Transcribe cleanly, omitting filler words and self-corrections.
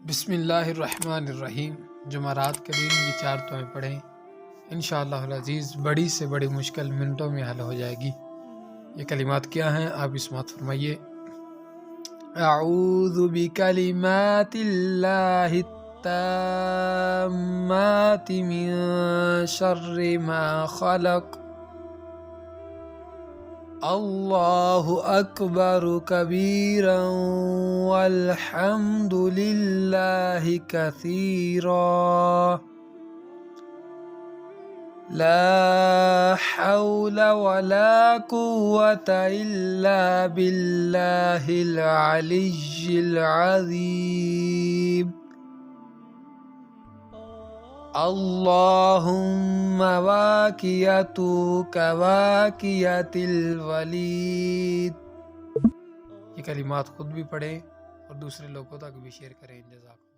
بسم اللہ الرحمن الرحیم۔ جمعرات کے دن یہ 4 دعائیں پڑھیں، انشاءاللہ العزیز بڑی سے بڑی مشکل منٹوں میں حل ہو جائے گی۔ یہ کلمات کیا ہیں آپ اسمات فرمائیے۔ اعوذ بکلمات اللہ التامات من شر ما خلق، اللہ اکبر کبیرا والحمد للہ کثیرا، لا حول ولا قوة الا باللہ العلی العظیم، اللہم واقعتک واقعۃ الولید۔ یہ کلمات خود بھی پڑھیں اور دوسرے لوگوں تک بھی شیئر کریں۔ جزاک اللہ۔